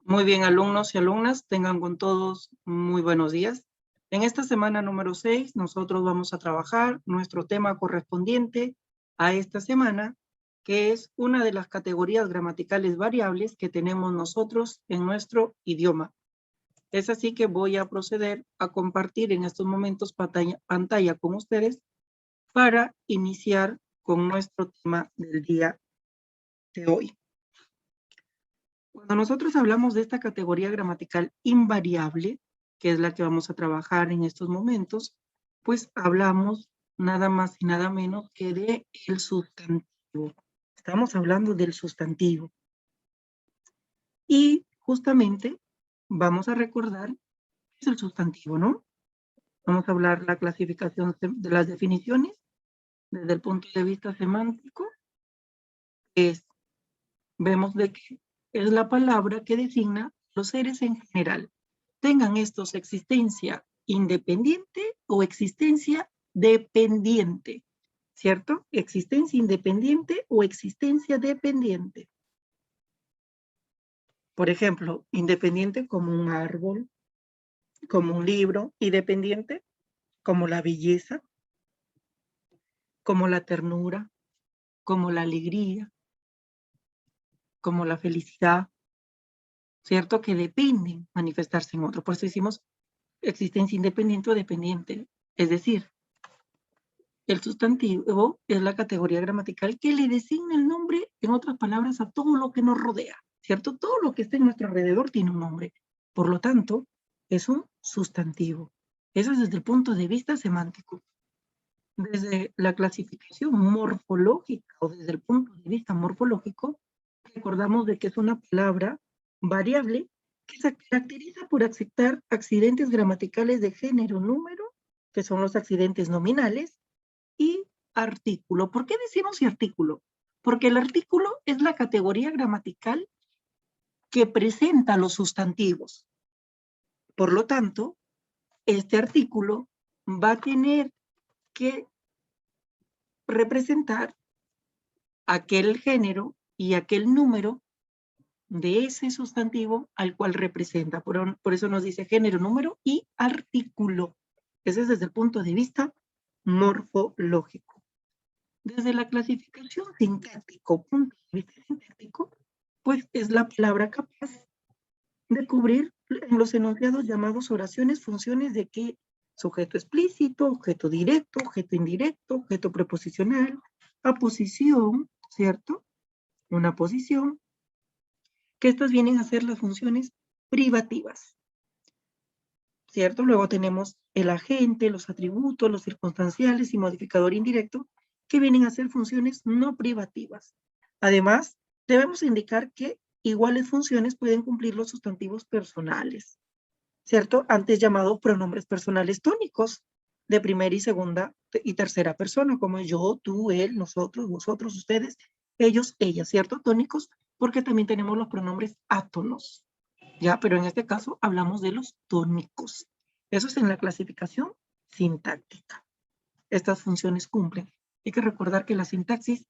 Muy bien, alumnos y alumnas, tengan con todos muy buenos días. En esta semana número 6, nosotros vamos a trabajar nuestro tema correspondiente a esta semana, que es una de las categorías gramaticales variables que tenemos nosotros en nuestro idioma. Es así que voy a proceder a compartir en estos momentos pantalla con ustedes para iniciar con nuestro tema del día de hoy. Cuando nosotros hablamos de esta categoría gramatical invariable, que es la que vamos a trabajar en estos momentos, pues hablamos nada más y nada menos que de el sustantivo. Estamos hablando del sustantivo. Y justamente vamos a recordar qué es el sustantivo, ¿no? Vamos a hablar la clasificación de las definiciones desde el punto de vista semántico. Vemos de que es la palabra que designa los seres en general, tengan estos existencia independiente o existencia dependiente, ¿cierto? Existencia independiente o existencia dependiente. Por ejemplo, independiente como un árbol, como un libro, y dependiente como la belleza, como la ternura, como la alegría, como la felicidad, ¿cierto? Que dependen manifestarse en otro. Por eso decimos existencia independiente o dependiente. Es decir, el sustantivo es la categoría gramatical que le designa el nombre, en otras palabras, a todo lo que nos rodea, ¿cierto? Todo lo que está en nuestro alrededor tiene un nombre. Por lo tanto, es un sustantivo. Eso es desde el punto de vista semántico. Desde la clasificación morfológica o desde el punto de vista morfológico, recordamos de que es una palabra variable que se caracteriza por aceptar accidentes gramaticales de género, número, que son los accidentes nominales, y artículo. ¿Por qué decimos y artículo? Porque el artículo es la categoría gramatical que presenta los sustantivos. Por lo tanto, este artículo va a tener que representar aquel género y aquel número de ese sustantivo al cual representa. Por eso nos dice género, número y artículo. Ese es desde el punto de vista morfológico. Desde la clasificación sintáctico, punto de vista sintáctico, pues es la palabra capaz de cubrir en los enunciados llamados oraciones funciones de que sujeto explícito, objeto directo, objeto indirecto, objeto preposicional, aposición, ¿cierto? Una posición, que estas vienen a ser las funciones privativas, ¿cierto? Luego tenemos el agente, los atributos, los circunstanciales y modificador indirecto, que vienen a ser funciones no privativas. Además, debemos indicar que iguales funciones pueden cumplir los sustantivos personales, ¿cierto? Antes llamados pronombres personales tónicos, de primera y segunda y tercera persona, como yo, tú, él, nosotros, vosotros, ustedes, ellos, ellas, ¿cierto? Tónicos, porque también tenemos los pronombres átonos, ¿ya? Pero en este caso hablamos de los tónicos. Eso es en la clasificación sintáctica. Estas funciones cumplen. Hay que recordar que la sintaxis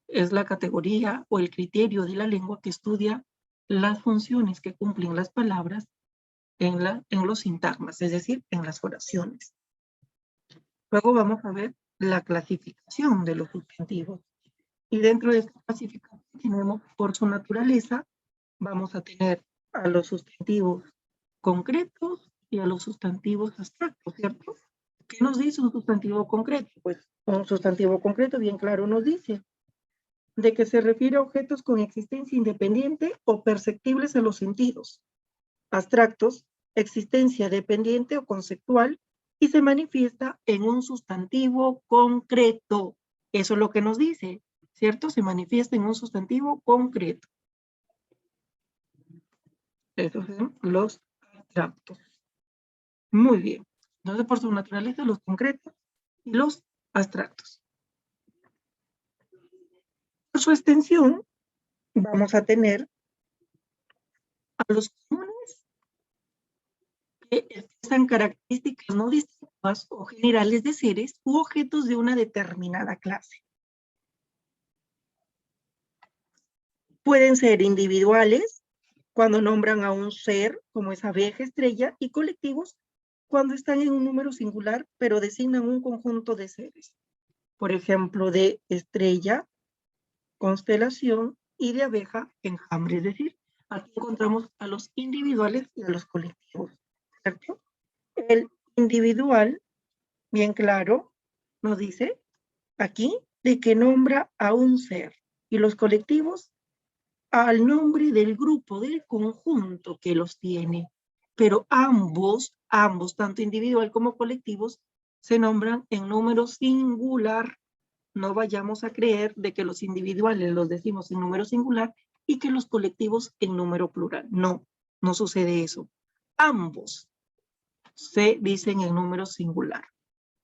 es la categoría o el criterio de la lengua que estudia las funciones que cumplen las palabras en los sintagmas, es decir, en las oraciones. Luego vamos a ver la clasificación de los sustantivos. Y dentro de esta clasificación tenemos, por su naturaleza, vamos a tener a los sustantivos concretos y a los sustantivos abstractos, ¿cierto? ¿Qué nos dice un sustantivo concreto? Pues un sustantivo concreto, bien claro, nos dice de que se refiere a objetos con existencia independiente o perceptibles a los sentidos. Abstractos, existencia dependiente o conceptual, y se manifiesta en un sustantivo concreto. Eso es lo que nos dice, ¿cierto? Se manifiesta en un sustantivo concreto. Esos son los abstractos. Muy bien. Entonces, por su naturaleza, los concretos y los abstractos. Por su extensión, vamos a tener a los comunes que expresan características no distintivas o generales de seres u objetos de una determinada clase. Pueden ser individuales, cuando nombran a un ser, como es abeja, estrella, y colectivos, cuando están en un número singular, pero designan un conjunto de seres. Por ejemplo, de estrella, constelación, y de abeja, enjambre. Es decir, aquí encontramos a los individuales y a los colectivos, ¿cierto? El individual, bien claro, nos dice aquí de que nombra a un ser, y los colectivos al nombre del grupo, del conjunto que los tiene. Pero ambos, tanto individual como colectivos, se nombran en número singular. No vayamos a creer de que los individuales los decimos en número singular y que los colectivos en número plural. No, no sucede eso. Ambos se dicen en número singular,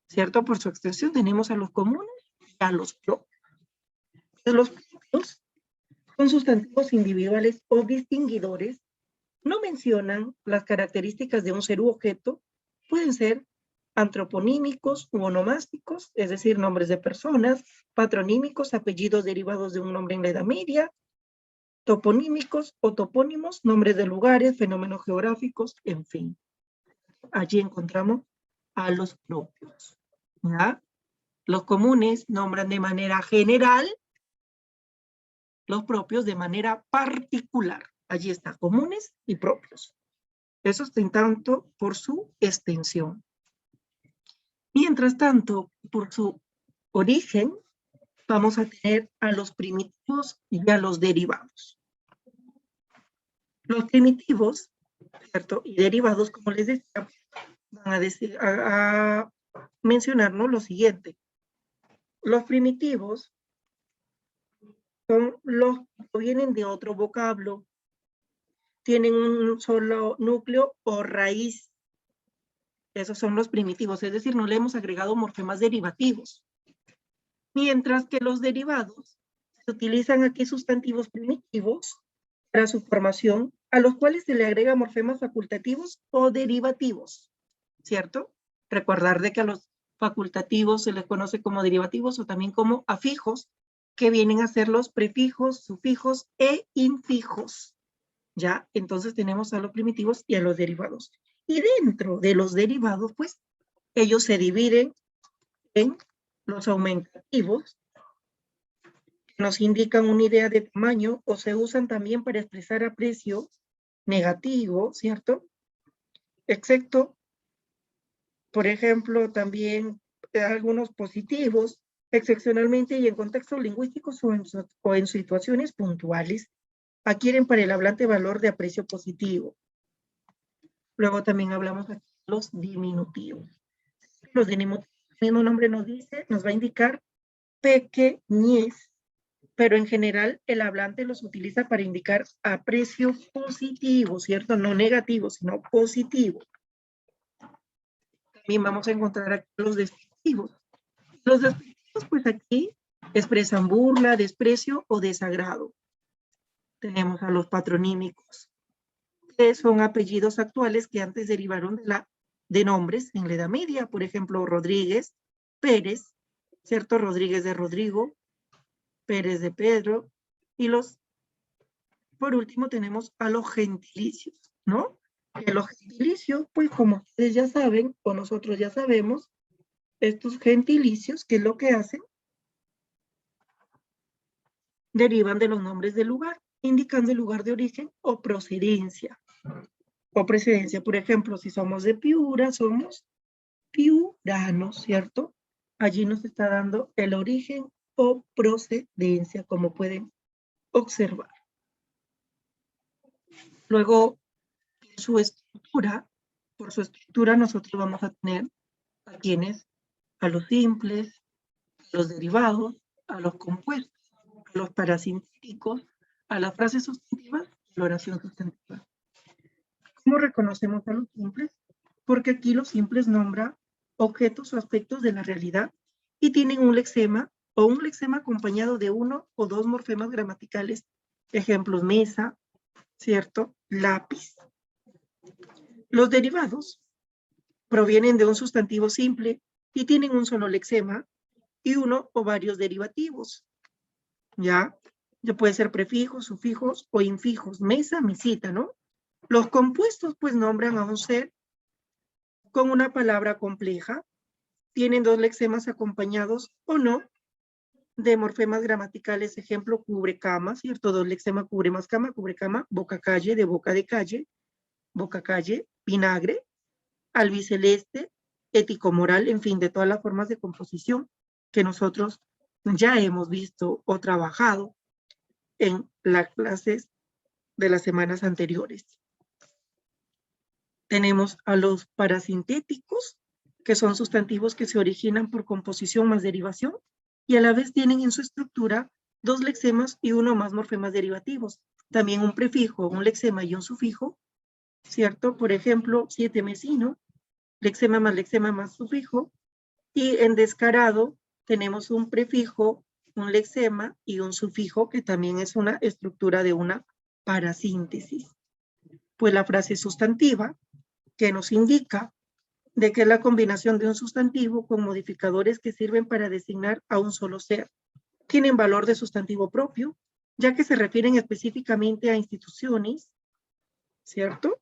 ¿cierto? Por su extensión tenemos a los comunes y a los propios. Los propios son sustantivos individuales o distinguidores, no mencionan las características de un ser u objeto, pueden ser antroponímicos u onomásticos, es decir, nombres de personas, patronímicos, apellidos derivados de un nombre en la Edad Media, toponímicos o topónimos, nombres de lugares, fenómenos geográficos, en fin. Allí encontramos a los propios, ¿ya? Los comunes nombran de manera general, los propios de manera particular. Allí está, comunes y propios. Eso es en tanto por su extensión. Mientras tanto, por su origen, vamos a tener a los primitivos y a los derivados. Los primitivos, ¿cierto? Y derivados, como les decía, van a mencionarnos lo siguiente. Los primitivos son los que provienen de otro vocablo, tienen un solo núcleo o raíz. Esos son los primitivos, es decir, no le hemos agregado morfemas derivativos. Mientras que los derivados se utilizan aquí sustantivos primitivos para su formación, a los cuales se le agrega morfemas facultativos o derivativos, ¿cierto? Recordar de que a los facultativos se les conoce como derivativos o también como afijos, que vienen a ser los prefijos, sufijos e infijos. ¿Ya? Entonces tenemos a los primitivos y a los derivados. Y dentro de los derivados, pues, ellos se dividen en los aumentativos, que nos indican una idea de tamaño, o se usan también para expresar aprecio negativo, ¿cierto? Excepto, por ejemplo, también algunos positivos, excepcionalmente y en contextos lingüísticos o en situaciones puntuales, adquieren para el hablante valor de aprecio positivo. Luego también hablamos aquí de los diminutivos. Los diminutivos, el mismo nombre nos dice, nos va a indicar pequeñez, pero en general el hablante los utiliza para indicar aprecio positivo, ¿cierto? No negativo, sino positivo. También vamos a encontrar aquí los despectivos. Los despectivos, pues aquí expresan burla, desprecio o desagrado. Tenemos a los patronímicos, que son apellidos actuales que antes derivaron de nombres en la Edad Media, por ejemplo, Rodríguez, Pérez, ¿cierto? Rodríguez de Rodrigo, Pérez de Pedro, y por último tenemos a los gentilicios, ¿no? Que los gentilicios, pues como ustedes ya saben, o nosotros ya sabemos, estos gentilicios, ¿qué es lo que hacen? Derivan de los nombres del lugar, indicando el lugar de origen o procedencia. O precedencia, por ejemplo, si somos de Piura, somos piuranos, ¿cierto? Allí nos está dando el origen o procedencia, como pueden observar. Luego, por su estructura nosotros vamos a tener a quienes, a los simples, a los derivados, a los compuestos, a los parasintéticos, a las frases sustantivas y la oración sustantiva. ¿Cómo reconocemos a los simples? Porque aquí los simples nombran objetos o aspectos de la realidad y tienen un lexema o un lexema acompañado de uno o dos morfemas gramaticales. Ejemplos, mesa, ¿cierto? Lápiz. Los derivados provienen de un sustantivo simple y tienen un solo lexema y uno o varios derivativos, ¿ya? Ya puede ser prefijos, sufijos o infijos. Mesa, mesita, ¿no? Los compuestos, pues, nombran a un ser con una palabra compleja. Tienen dos lexemas acompañados o no de morfemas gramaticales. Ejemplo, cubre cama, ¿cierto? Dos lexemas, cubre más cama, cubre cama. Boca calle, de boca calle, vinagre, albiceleste, ético moral, en fin, de todas las formas de composición que nosotros ya hemos visto o trabajado en las clases de las semanas anteriores. Tenemos a los parasintéticos, que son sustantivos que se originan por composición más derivación y a la vez tienen en su estructura dos lexemas y uno más morfemas derivativos. También un prefijo, un lexema y un sufijo, ¿cierto? Por ejemplo, siete mesino, lexema más sufijo, y en descarado tenemos un prefijo, un lexema y un sufijo que también es una estructura de una parasíntesis. Pues la frase sustantiva que nos indica de que es la combinación de un sustantivo con modificadores que sirven para designar a un solo ser. Tienen valor de sustantivo propio, ya que se refieren específicamente a instituciones, ¿cierto?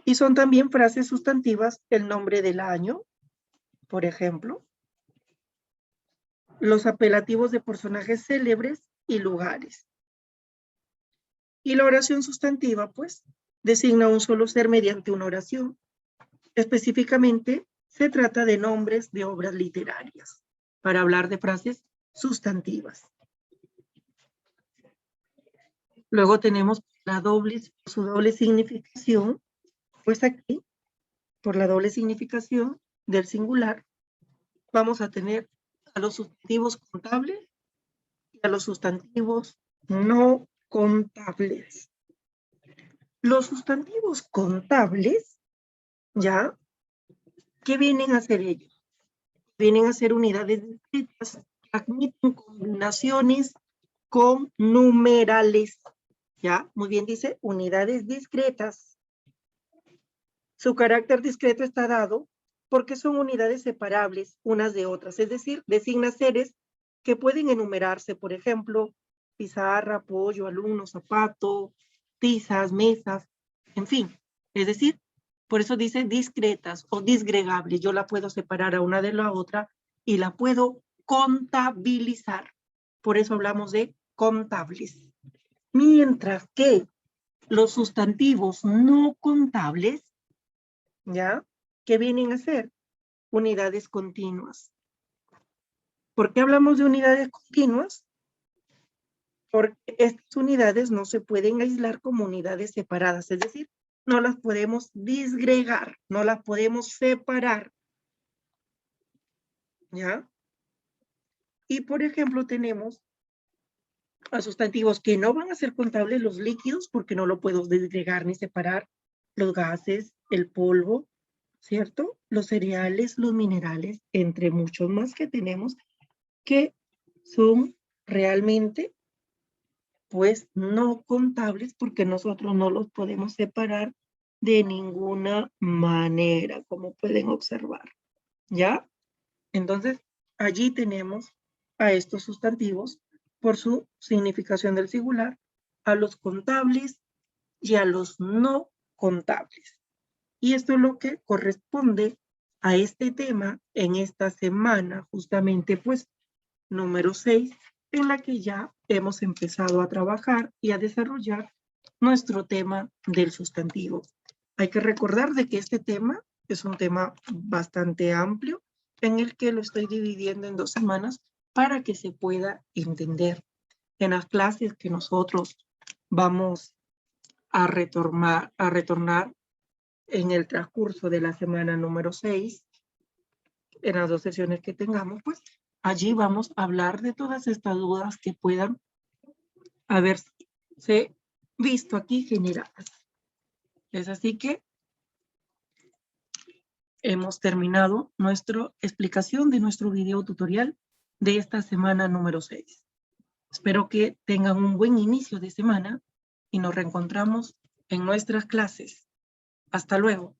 Y son también frases sustantivas el nombre del año, por ejemplo, los apelativos de personajes célebres y lugares. Y la oración sustantiva, pues, designa a un solo ser mediante una oración. Específicamente, se trata de nombres de obras literarias, para hablar de frases sustantivas. Luego tenemos su doble significación, pues aquí, por la doble significación del singular, vamos a tener a los sustantivos contables y a los sustantivos no contables. Los sustantivos contables, ¿ya? ¿Qué vienen a ser ellos? Vienen a ser unidades discretas que admiten combinaciones con numerales. ¿Ya? Muy bien dice, unidades discretas. Su carácter discreto está dado porque son unidades separables unas de otras, es decir, designa seres que pueden enumerarse, por ejemplo, pizarra, pollo, alumno, zapato, tizas, mesas, en fin. Es decir, por eso dice discretas o disgregables. Yo la puedo separar a una de la otra y la puedo contabilizar. Por eso hablamos de contables. Mientras que los sustantivos no contables, ¿ya? ¿Qué vienen a ser? Unidades continuas. ¿Por qué hablamos de unidades continuas? Porque estas unidades no se pueden aislar como unidades separadas, es decir, no las podemos disgregar, no las podemos separar, ¿ya? Y por ejemplo tenemos a sustantivos que no van a ser contables, los líquidos, porque no lo puedo disgregar ni separar, los gases, el polvo, ¿cierto? Los cereales, los minerales, entre muchos más que tenemos, que son realmente, pues, no contables porque nosotros no los podemos separar de ninguna manera, como pueden observar, ¿ya? Entonces, allí tenemos a estos sustantivos por su significación del singular, a los contables y a los no contables. Y esto es lo que corresponde a este tema en esta semana, justamente pues número 6, en la que ya hemos empezado a trabajar y a desarrollar nuestro tema del sustantivo. Hay que recordar de que este tema es un tema bastante amplio en el que lo estoy dividiendo en 2 semanas para que se pueda entender. En las clases que nosotros vamos a retornar en el transcurso de la semana número 6, en las 2 sesiones que tengamos, pues allí vamos a hablar de todas estas dudas que puedan haberse visto aquí generadas. Es así que hemos terminado nuestra explicación de nuestro video tutorial de esta semana número 6. Espero que tengan un buen inicio de semana y nos reencontramos en nuestras clases. Hasta luego.